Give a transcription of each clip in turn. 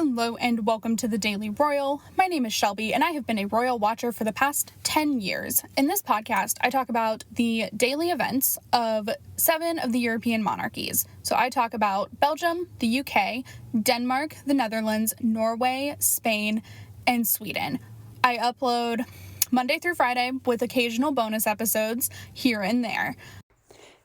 Hello and welcome to the Daily Royal. My name is Shelby and I have been a royal watcher for the past 10 years. In this podcast, I talk about the daily events of 7 of the European monarchies. So I talk about Belgium, the UK, Denmark, the Netherlands, Norway, Spain, and Sweden. I upload Monday through Friday with occasional bonus episodes here and there.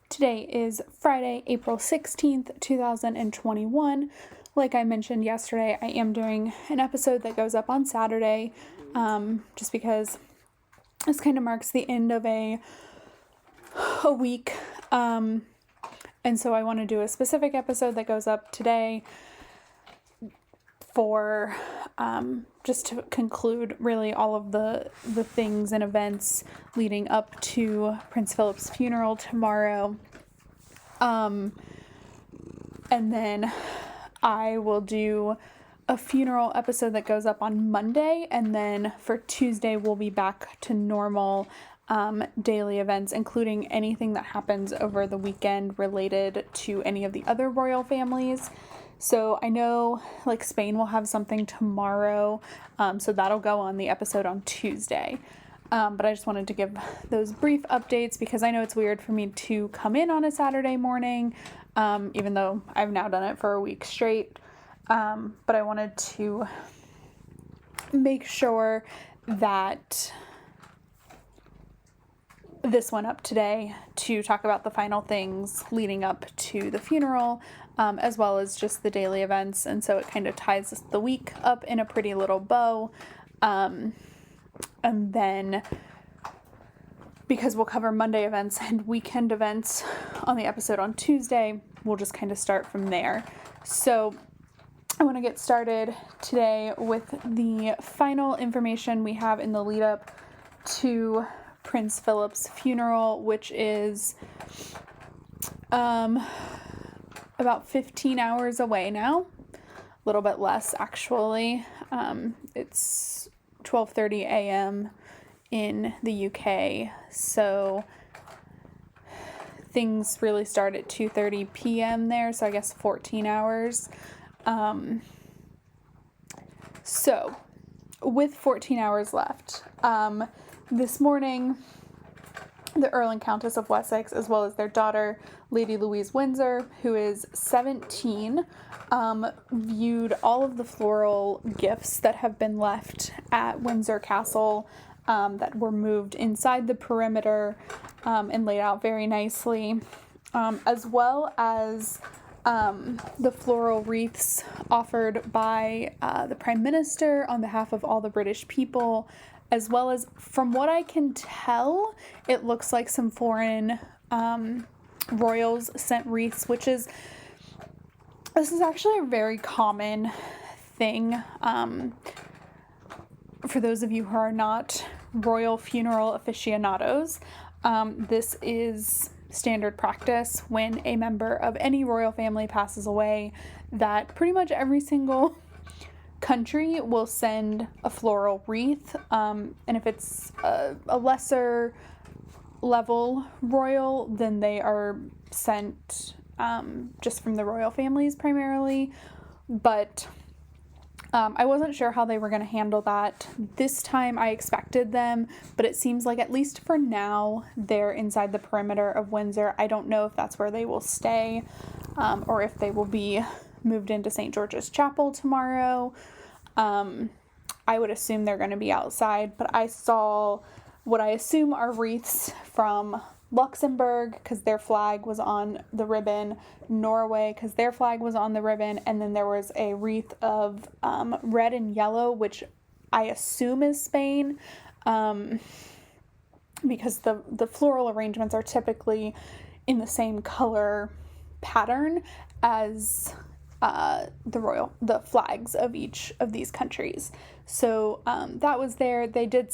Today is Friday, April 16th, 2021. Like I mentioned yesterday, I am doing an episode that goes up on Saturday, just because this kind of marks the end of a week, and so I want to do a specific episode that goes up today for just to conclude really all of the things and events leading up to Prince Philip's funeral tomorrow, and then I will do a funeral episode that goes up on Monday, and then for Tuesday we'll be back to normal daily events, including anything that happens over the weekend related to any of the other royal families. So I know like Spain will have something tomorrow, so that'll go on the episode on Tuesday. But I just wanted to give those brief updates because I know it's weird for me to come in on a Saturday morning, even though I've now done it for a week straight. But I wanted to make sure that this went up today to talk about the final things leading up to the funeral, as well as just the daily events. And so it kind of ties the week up in a pretty little bow. And then, because we'll cover Monday events and weekend events on the episode on Tuesday, we'll just kind of start from there. So I want to get started today with the final information we have in the lead up to Prince Philip's funeral, which is about 15 hours away now. A little bit less, actually. It's 12:30 a.m. in the UK, so things really start at 2:30 p.m. there, so I guess 14 hours. So with 14 hours left, this morning, the Earl and Countess of Wessex, as well as their daughter, Lady Louise Windsor, who is 17, viewed all of the floral gifts that have been left at Windsor Castle, that were moved inside the perimeter, and laid out very nicely, as well as the floral wreaths offered by the Prime Minister on behalf of all the British people, as well as, from what I can tell, it looks like some foreign royals sent wreaths, this is actually a very common thing. For those of you who are not royal funeral aficionados, this is standard practice when a member of any royal family passes away, that pretty much every single country will send a floral wreath, and if it's a lesser level royal, then they are sent just from the royal families primarily. But I wasn't sure how they were going to handle that this time. I expected them, but it seems like, at least for now, they're inside the perimeter of Windsor. I don't know if that's where they will stay, or if they will be moved into St. George's Chapel tomorrow. I would assume they're going to be outside, but I saw what I assume are wreaths from Luxembourg, because their flag was on the ribbon, Norway, because their flag was on the ribbon, and then there was a wreath of red and yellow, which I assume is Spain, because the floral arrangements are typically in the same color pattern as the flags of each of these countries. So that was there. They did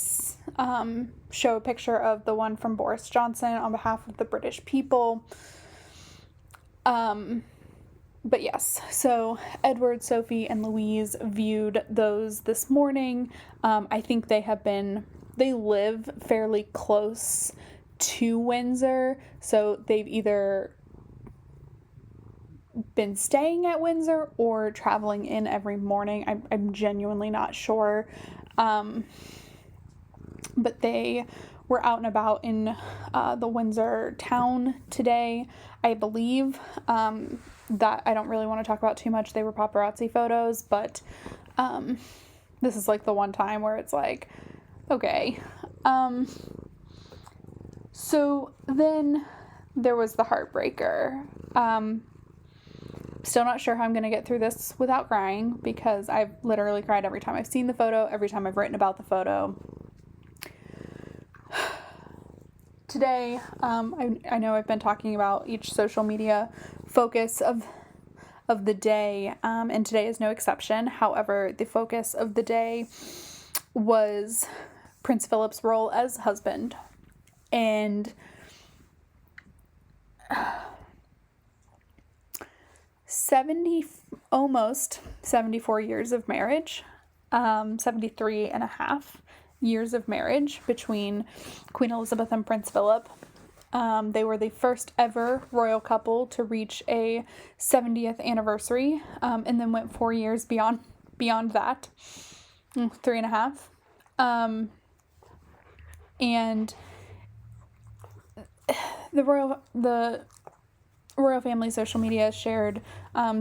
show a picture of the one from Boris Johnson on behalf of the British people. But yes, so Edward, Sophie, and Louise viewed those this morning. I think they live fairly close to Windsor, so they've either been staying at Windsor or traveling in every morning. I'm genuinely not sure. But they were out and about in the Windsor town today, I believe. That I don't really want to talk about too much. They were paparazzi photos, but this is like the one time where it's like, okay. So then there was the heartbreaker. Still not sure how I'm going to get through this without crying, because I've literally cried every time I've seen the photo, every time I've written about the photo. Today, I know I've been talking about each social media focus of the day, and today is no exception. However, the focus of the day was Prince Philip's role as husband, and almost 74 years of marriage, 73 and a half years of marriage between Queen Elizabeth and Prince Philip. They were the first ever royal couple to reach a 70th anniversary, and then went 4 years beyond that, 3.5. And the royal family social media shared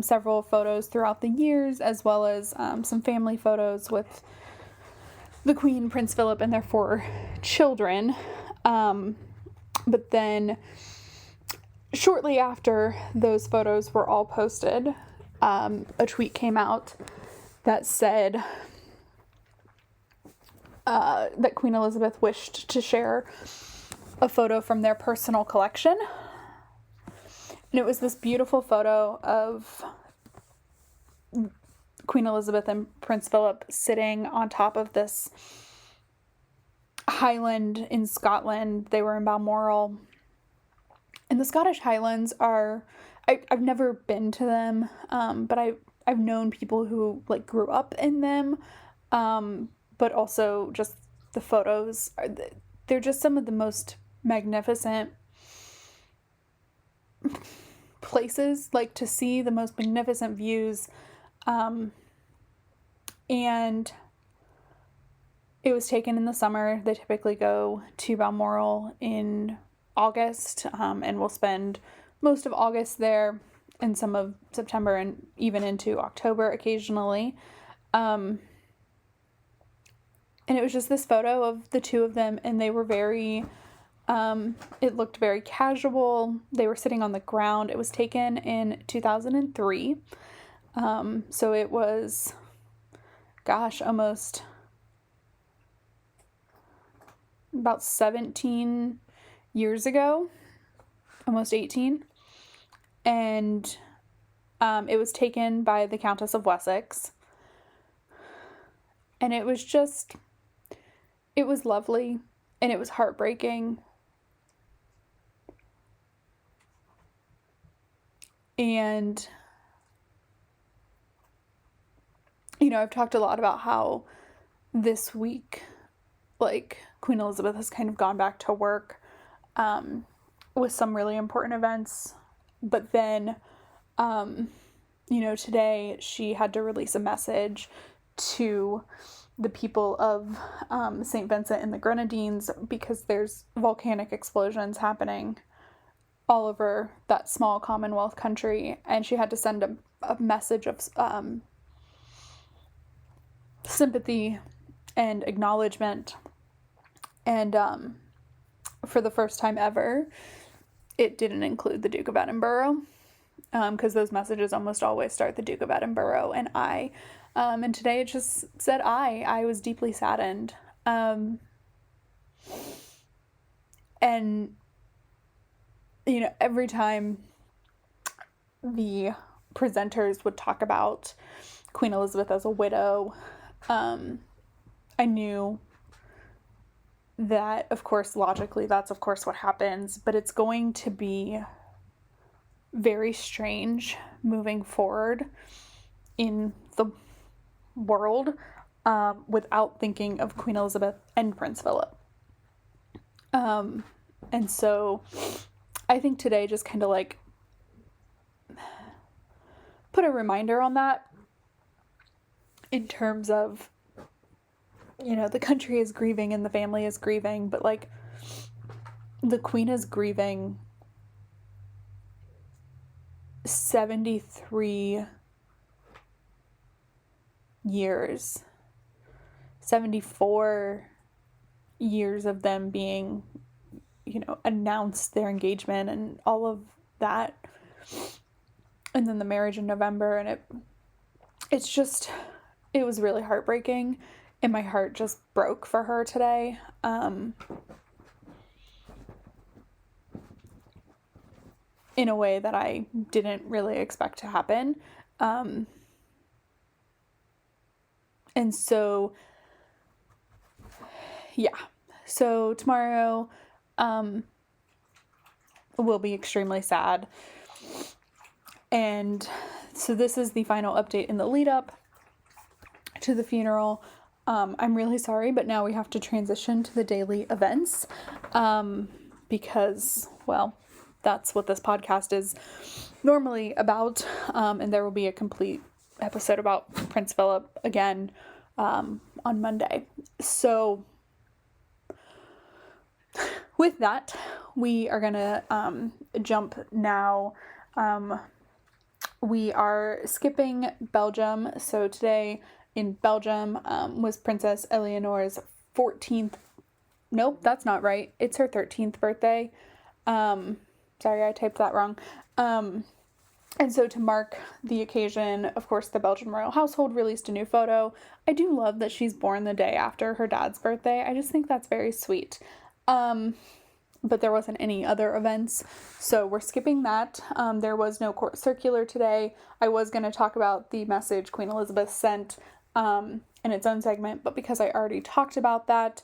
several photos throughout the years, as well as some family photos with the Queen, Prince Philip, and their 4 children. But then shortly after those photos were all posted, a tweet came out that said that Queen Elizabeth wished to share a photo from their personal collection. And it was this beautiful photo of Queen Elizabeth and Prince Philip sitting on top of this highland in Scotland. They were in Balmoral. And the Scottish Highlands are, I've never been to them, but I've known people who like grew up in them, but also just the photos, they're just some of the most magnificent places, like to see the most magnificent views, and it was taken in the summer. They typically go to Balmoral in August, and we'll spend most of August there and some of September and even into October occasionally. And it was just this photo of the two of them, and they were very, it looked very casual. They were sitting on the ground. It was taken in 2003. So it was, almost about 17 years ago, almost 18. And it was taken by the Countess of Wessex. And it was just, it was lovely, and it was heartbreaking. And, you know, I've talked a lot about how this week, like, Queen Elizabeth has kind of gone back to work with some really important events. But then, you know, today she had to release a message to the people of St. Vincent and the Grenadines, because there's volcanic explosions happening all over that small Commonwealth country, and she had to send a message of sympathy and acknowledgement. And for the first time ever, it didn't include the Duke of Edinburgh, because those messages almost always start the Duke of Edinburgh and I. And today it just said I was deeply saddened. And, you know, every time the presenters would talk about Queen Elizabeth as a widow, I knew that, of course, logically, that's of course what happens, but it's going to be very strange moving forward in the world without thinking of Queen Elizabeth and Prince Philip. And so I think today just kind of like put a reminder on that in terms of, the country is grieving and the family is grieving, but like the Queen is grieving 73 years, 74 years of them being, announced their engagement and all of that. And then the marriage in November, and it was really heartbreaking, and my heart just broke for her today. In a way that I didn't really expect to happen. And so, yeah. So tomorrow, will be extremely sad. And so this is the final update in the lead up to the funeral. I'm really sorry, but now we have to transition to the daily events, because, well, that's what this podcast is normally about. And there will be a complete episode about Prince Philip again, on Monday. So with that, we are going to jump now. We are skipping Belgium. So today in Belgium was Princess Eleanor's 14th. Nope, that's not right. It's her 13th birthday. Sorry, I typed that wrong. And so to mark the occasion, of course, the Belgian royal household released a new photo. I do love that she's born the day after her dad's birthday. I just think that's very sweet. But there wasn't any other events, so we're skipping that. There was no court circular today. I was going to talk about the message Queen Elizabeth sent in its own segment, but because I already talked about that,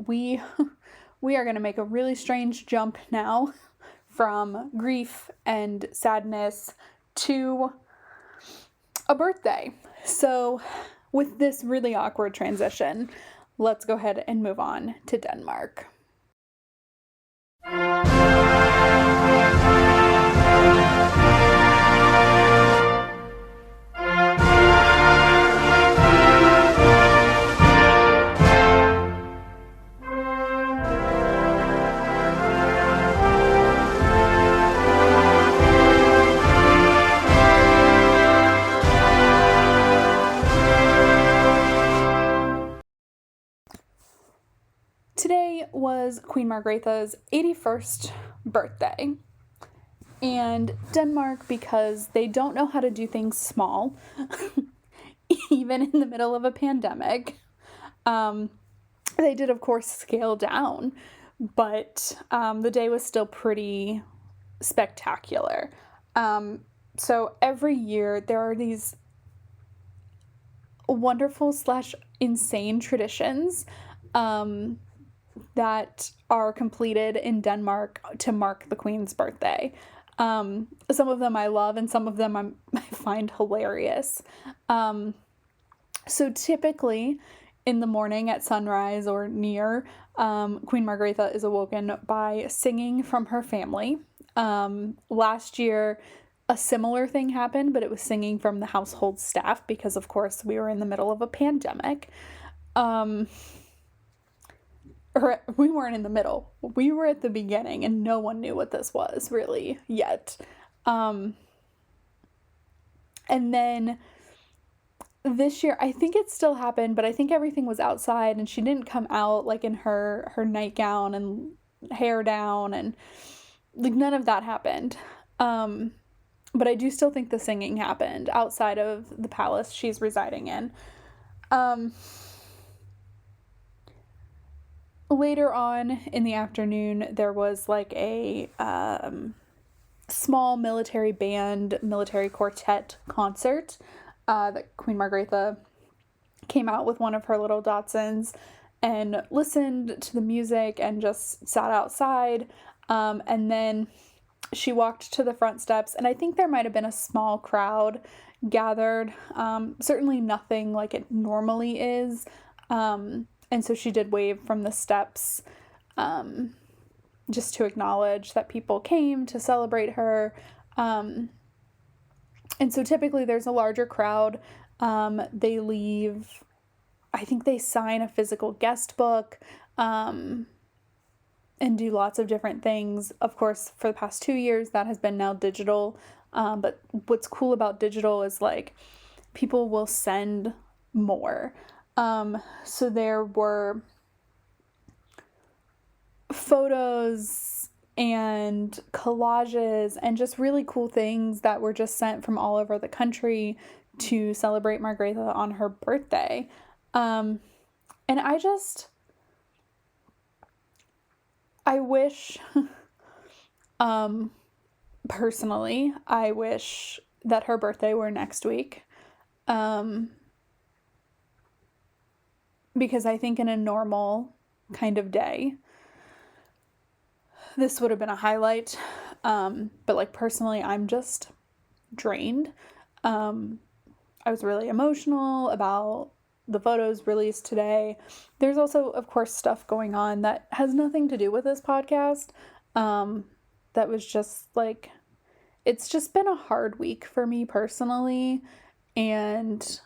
we are going to make a really strange jump now from grief and sadness to a birthday. So with this really awkward transition, let's go ahead and move on to Denmark. Today was Queen Margrethe's 81st birthday, and Denmark, because they don't know how to do things small, even in the middle of a pandemic, they did, of course, scale down, but the day was still pretty spectacular. So every year there are these wonderful / insane traditions that are completed in Denmark to mark the Queen's birthday. Some of them I love, and some of them I find hilarious. So typically in the morning at sunrise or near, Queen Margrethe is awoken by singing from her family. Last year, a similar thing happened, but it was singing from the household staff because, of course, we were in the middle of a pandemic. Or we weren't in the middle. We were at the beginning, and no one knew what this was really yet. And then this year, I think it still happened, but I think everything was outside, and she didn't come out like in her nightgown and hair down, and like none of that happened. But I do still think the singing happened outside of the palace she's residing in. Later on in the afternoon, there was like a small military band, military quartet concert that Queen Margrethe came out with one of her little Datsuns and listened to the music and just sat outside. And then she walked to the front steps, and I think there might have been a small crowd gathered. Certainly nothing like it normally is. And so she did wave from the steps, just to acknowledge that people came to celebrate her. And so typically there's a larger crowd. They leave, I think they sign a physical guest book, and do lots of different things. Of course, for the past 2 years, that has been now digital. But what's cool about digital is like people will send more. So there were photos and collages and just really cool things that were just sent from all over the country to celebrate Margrethe on her birthday. And I wish, personally, I wish that her birthday were next week. Because I think in a normal kind of day, this would have been a highlight. But like personally, I'm just drained. I was really emotional about the photos released today. There's also, of course, stuff going on that has nothing to do with this podcast. That was just like, it's just been a hard week for me personally and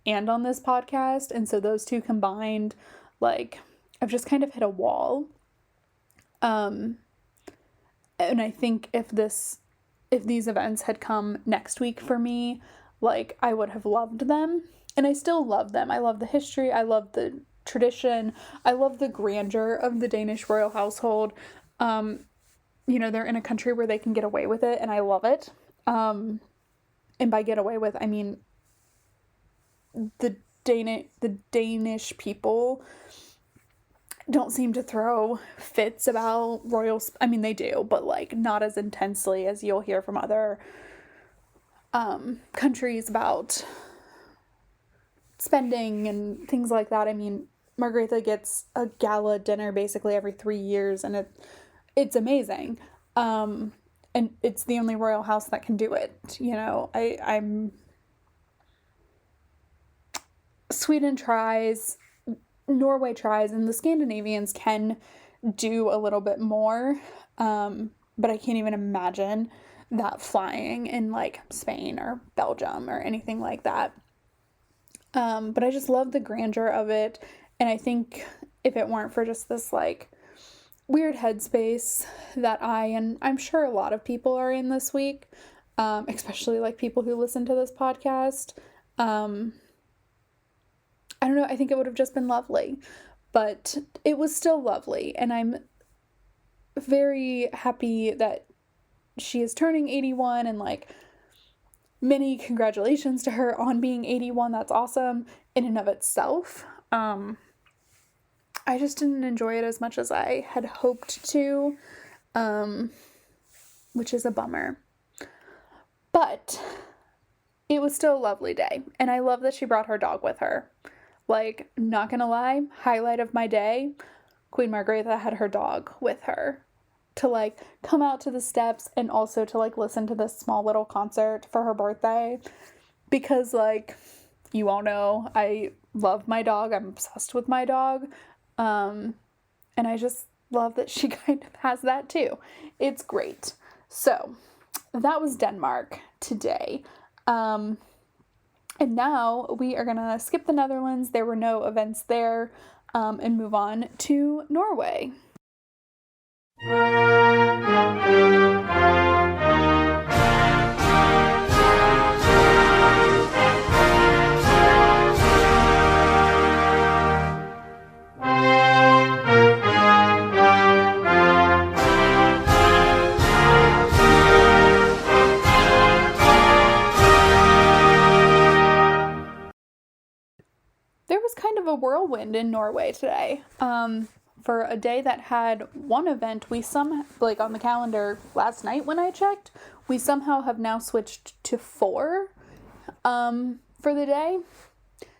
on this podcast. And so those two combined, like, I've just kind of hit a wall. And I think if these events had come next week for me, like, I would have loved them. And I still love them. I love the history. I love the tradition. I love the grandeur of the Danish royal household. You know, they're in a country where they can get away with it, and I love it. And by get away with, I mean the Danish people don't seem to throw fits about royals. I mean, they do, but like not as intensely as you'll hear from other countries about spending and things like that. I mean, Margrethe gets a gala dinner basically every 3 years, and it's amazing. And it's the only royal house that can do it. You know, I'm Sweden tries, Norway tries, and the Scandinavians can do a little bit more. But I can't even imagine that flying in like Spain or Belgium or anything like that. But I just love the grandeur of it. And I think if it weren't for just this like weird headspace that and I'm sure a lot of people are in this week, especially like people who listen to this podcast, I don't know, I think it would have just been lovely, but it was still lovely. And I'm very happy that she is turning 81, and like many congratulations to her on being 81. That's awesome in and of itself. I just didn't enjoy it as much as I had hoped to, which is a bummer. But it was still a lovely day, and I love that she brought her dog with her. Like, not gonna lie, highlight of my day, Queen Margrethe had her dog with her to like come out to the steps and also to like listen to this small little concert for her birthday, because like you all know I love my dog. I'm obsessed with my dog. And I just love that she kind of has that too. It's great. So that was Denmark today. And now we are gonna skip the Netherlands. There were no events there, and move on to Norway. There was kind of a whirlwind in Norway today. For a day that had one event, like on the calendar last night when I checked, we somehow have now switched to 4 for the day.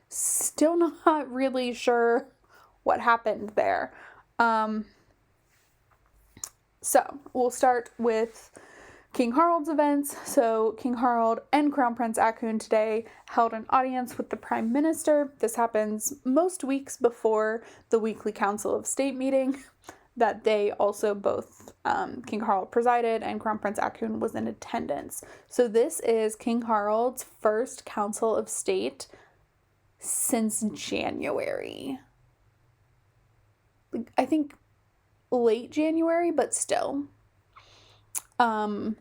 Still not really sure what happened there. So we'll start with King Harald's events. So King Harald and Crown Prince Haakon today held an audience with the Prime Minister. This happens most weeks before the weekly Council of State meeting. that they also both, King Harald presided and Crown Prince Haakon was in attendance. So this is King Harald's first Council of State since January. I think late January, but still. And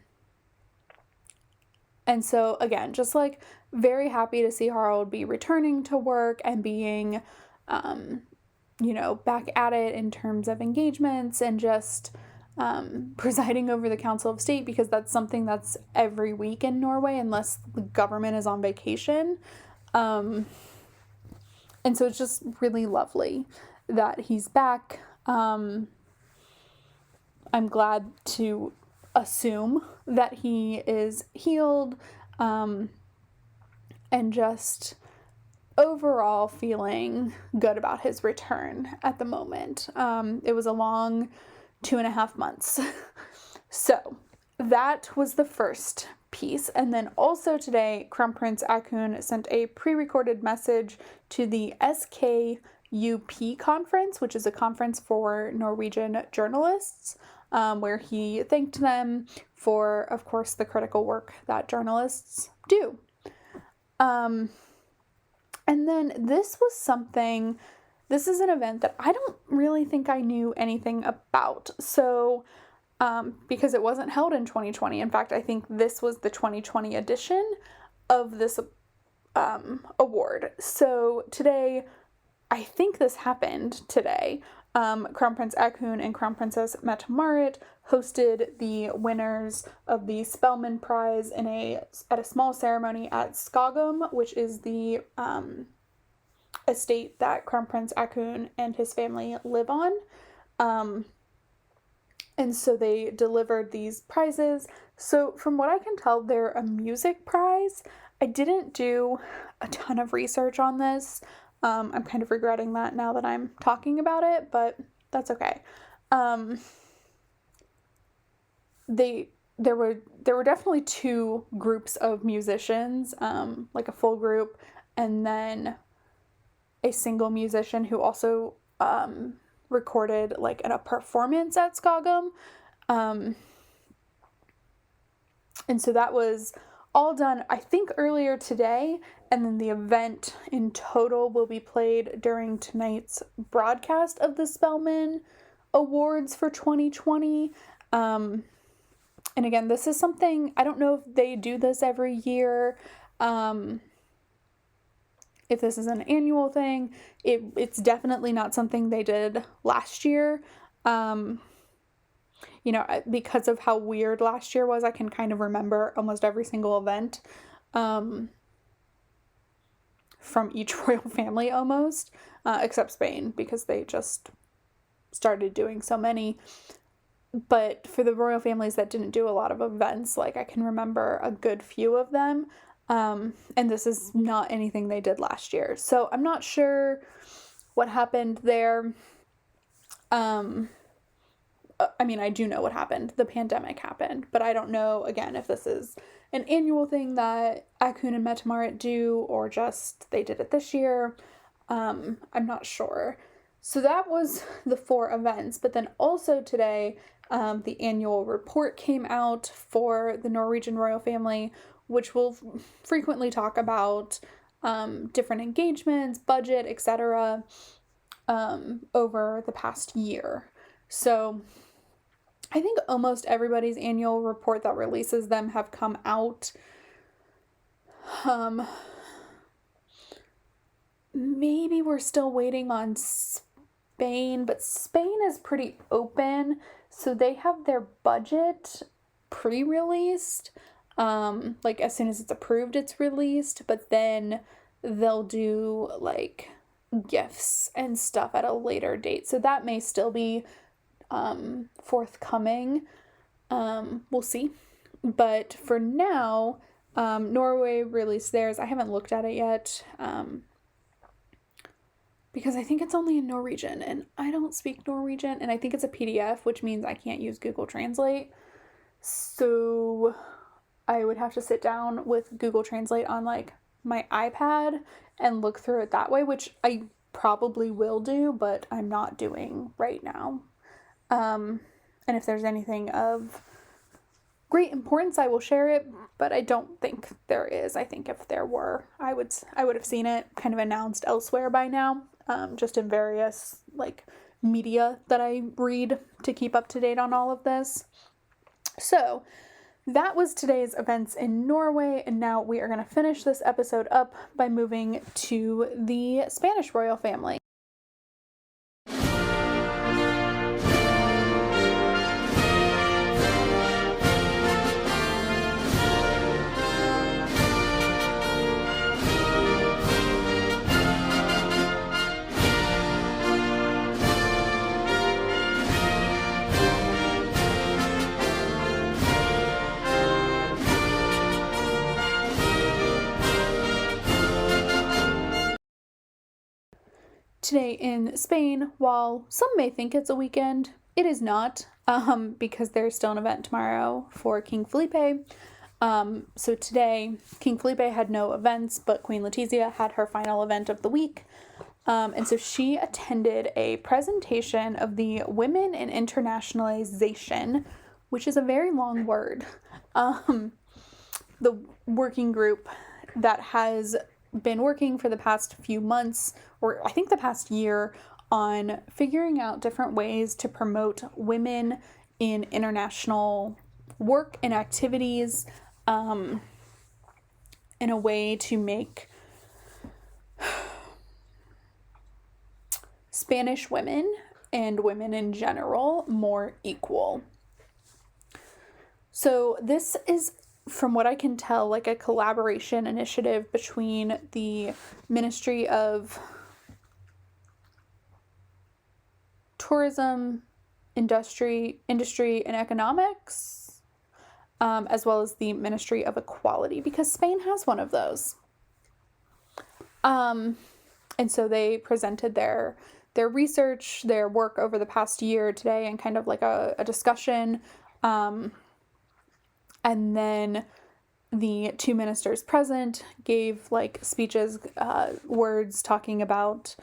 so again, just like very happy to see Harald be returning to work and being, back at it in terms of engagements and just presiding over the Council of State, because that's something that's every week in Norway unless the government is on vacation. And so it's just really lovely that he's back. I'm glad to assume that he is healed, and just overall feeling good about his return at the moment. It was a long 2.5 months. So that was the first piece. And then also today, Crown Prince Haakon sent a pre-recorded message to the SKUP conference, which is a conference for Norwegian journalists, where he thanked them for, of course, the critical work that journalists do. And then this is an event that I don't really think I knew anything about. So, because it wasn't held in 2020. In fact, I think this was the 2020 edition of this award. So today, I think this happened today. Crown Prince Haakon and Crown Princess Mette-Marit hosted the winners of the Spelman Prize at a small ceremony at Skogum, which is the estate that Crown Prince Haakon and his family live on. And so they delivered these prizes. So from what I can tell, they're a music prize. I didn't do a ton of research on this. I'm kind of regretting that now that I'm talking about it, but that's okay. There were definitely two groups of musicians, like a full group, and then a single musician who also recorded like a performance at Skogum. And so that was all done, I think, earlier today, and then the event in total will be played during tonight's broadcast of the Spelman Awards for 2020. And again, this is something, I don't know if they do this every year, if this is an annual thing. It's definitely not something they did last year. Because of how weird last year was, I can kind of remember almost every single event from each royal family almost, except Spain, because they just started doing so many. But for the royal families that didn't do a lot of events, like I can remember a good few of them. And this is not anything they did last year. So I'm not sure what happened there. I do know what happened. The pandemic happened, but I don't know, again, if this is an annual thing that Haakon and Mette-Marit do, or just they did it this year. I'm not sure. So that was the 4 events, but then also today, the annual report came out for the Norwegian royal family, which will frequently talk about different engagements, budget, etc., over the past year. So I think almost everybody's annual report that releases them have come out. Maybe we're still waiting on Spain, but Spain is pretty open, so they have their budget pre-released. Like as soon as it's approved, it's released, but then they'll do like gifts and stuff at a later date. So that may still be forthcoming. We'll see. But for now, Norway released theirs. I haven't looked at it yet, because I think it's only in Norwegian, and I don't speak Norwegian, and I think it's a PDF, which means I can't use Google Translate. So I would have to sit down with Google Translate on like my iPad and look through it that way, which I probably will do, but I'm not doing right now. And if there's anything of great importance, I will share it, but I don't think there is. I think if there were, I would have seen it kind of announced elsewhere by now, just in various like media that I read to keep up to date on all of this. So that was today's events in Norway, and now we are going to finish this episode up by moving to the Spanish royal family. Today in Spain, while some may think it's a weekend, it is not, because there's still an event tomorrow for King Felipe. So today, King Felipe had no events, but Queen Letizia had her final event of the week. And so she attended a presentation of the Women in Internationalization, which is a very long word. The working group that has been working for the past few months, or I think the past year, on figuring out different ways to promote women in international work and activities, in a way to make Spanish women and women in general more equal. So this is, from what I can tell, like a collaboration initiative between the Ministry of Tourism, Industry and Economics, as well as the Ministry of Equality, because Spain has one of those. And so they presented their research, their work over the past year today, and kind of like a discussion. And then the two ministers present gave like speeches, words talking about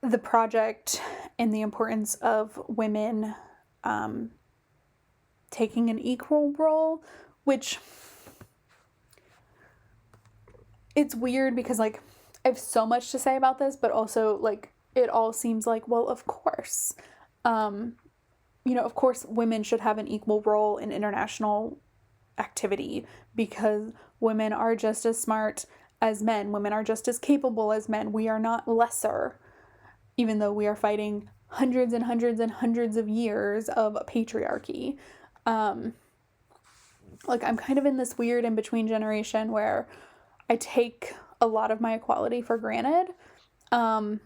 the project and the importance of women taking an equal role, which it's weird because like I have so much to say about this, but also like it all seems like, well, of course, of course women should have an equal role in international activity because women are just as smart as men. Women are just as capable as men. We are not lesser, even though we are fighting hundreds and hundreds and hundreds of years of patriarchy. Like I'm kind of in this weird in-between generation where I take a lot of my equality for granted, and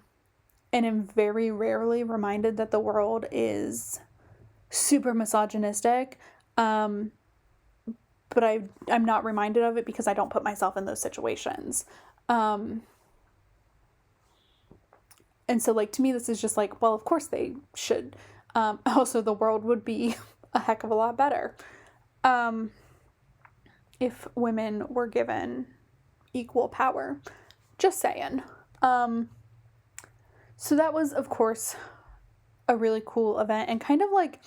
am very rarely reminded that the world is super misogynistic, but I'm not reminded of it because I don't put myself in those situations. And so, like, to me, this is just like, well, of course they should. Also, the world would be a heck of a lot better if women were given equal power. Just saying. So that was, of course, a really cool event, and kind of like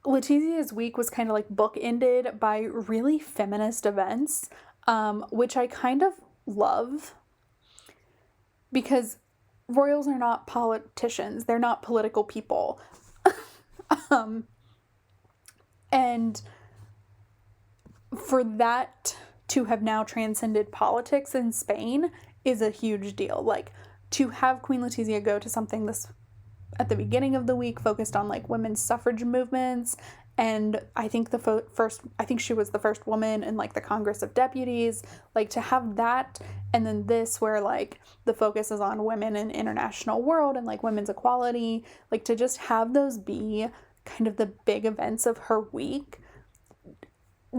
Letizia's week was kind of like bookended by really feminist events, which I kind of love because royals are not politicians. They're not political people. And for that to have now transcended politics in Spain is a huge deal. Like, to have Queen Letizia go to something this at the beginning of the week focused on like women's suffrage movements, and I think I think she was the first woman in like the Congress of Deputies, like to have that, and then this where like the focus is on women in international world and like women's equality, like to just have those be kind of the big events of her week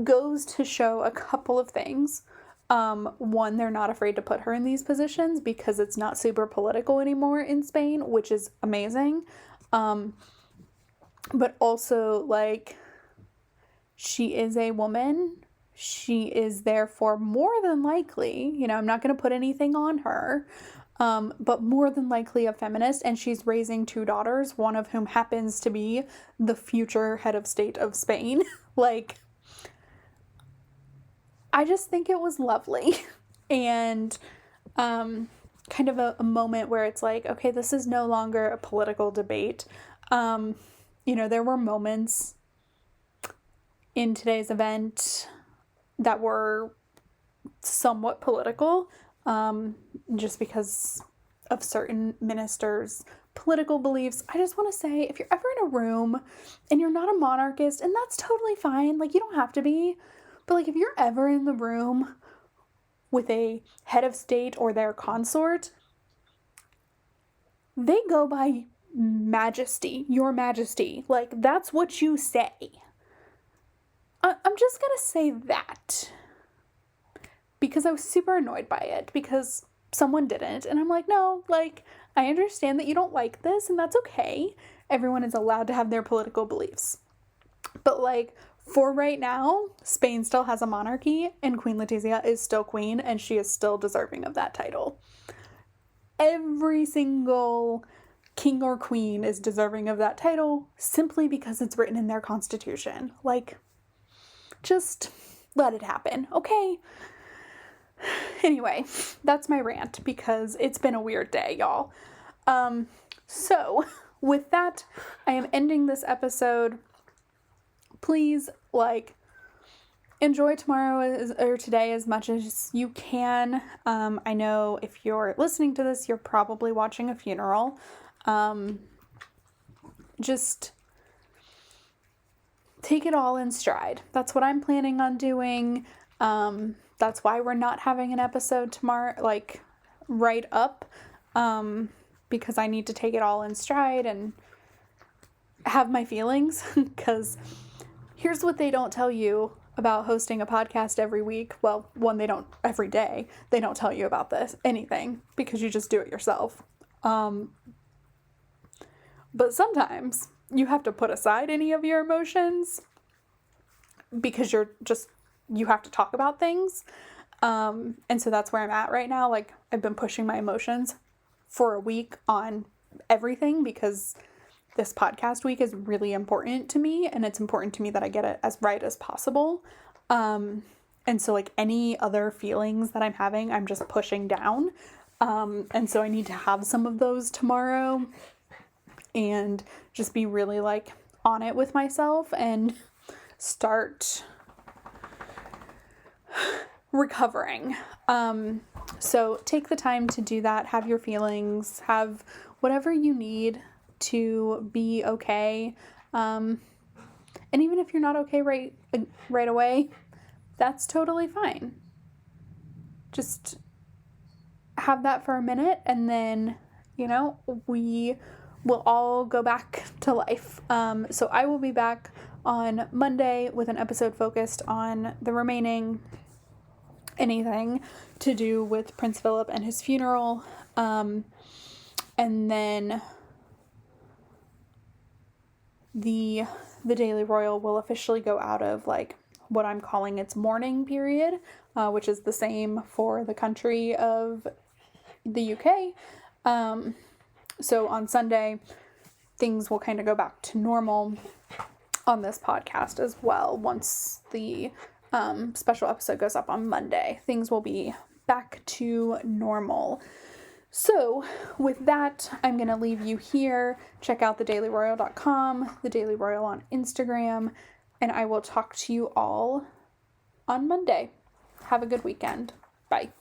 goes to show a couple of things. One, they're not afraid to put her in these positions because it's not super political anymore in Spain, which is amazing. But also, like, she is a woman. She is therefore more than likely, I'm not going to put anything on her, but more than likely a feminist, and she's raising 2 daughters, one of whom happens to be the future head of state of Spain. Like, I just think it was lovely. And kind of a moment where it's like, okay, this is no longer a political debate. There were moments in today's event that were somewhat political, just because of certain ministers' political beliefs. I just want to say, if you're ever in a room and you're not a monarchist, and that's totally fine, like, you don't have to be, but like, if you're ever in the room with a head of state or their consort, they go by Majesty, Your Majesty. Like, that's what you say. I'm just gonna say that because I was super annoyed by it because someone didn't, and I'm like, no, like, I understand that you don't like this, and that's okay. Everyone is allowed to have their political beliefs. But like, for right now, Spain still has a monarchy, and Queen Letizia is still queen, and she is still deserving of that title. Every single king or queen is deserving of that title simply because it's written in their constitution. Like, just let it happen, okay? Anyway, that's my rant because it's been a weird day, y'all. So with that, I am ending this episode. Please, like, enjoy tomorrow or today as much as you can. I know if you're listening to this, you're probably watching a funeral. Just take it all in stride. That's what I'm planning on doing. That's why we're not having an episode tomorrow, like, right up, because I need to take it all in stride and have my feelings, because here's what they don't tell you about hosting a podcast every week. Well, one, they don't every day. They don't tell you about anything, because you just do it yourself. But sometimes you have to put aside any of your emotions because you have to talk about things. And so that's where I'm at right now. Like, I've been pushing my emotions for a week on everything because this podcast week is really important to me, and it's important to me that I get it as right as possible. And so, like, any other feelings that I'm having, I'm just pushing down. And so I need to have some of those tomorrow and just be really, like, on it with myself and start recovering. So take the time to do that. Have your feelings, have whatever you need to be okay. And even if you're not okay right away, that's totally fine. Just have that for a minute, and then, we will all go back to life. So I will be back on Monday with an episode focused on the remaining anything to do with Prince Philip and his funeral. And then the Daily Royal will officially go out of, like, what I'm calling its mourning period, which is the same for the country of the UK. So on Sunday, things will kind of go back to normal on this podcast as well. Once the special episode goes up on Monday, things will be back to normal. So with that, I'm going to leave you here. Check out thedailyroyal.com, The Daily Royal on Instagram, and I will talk to you all on Monday. Have a good weekend. Bye.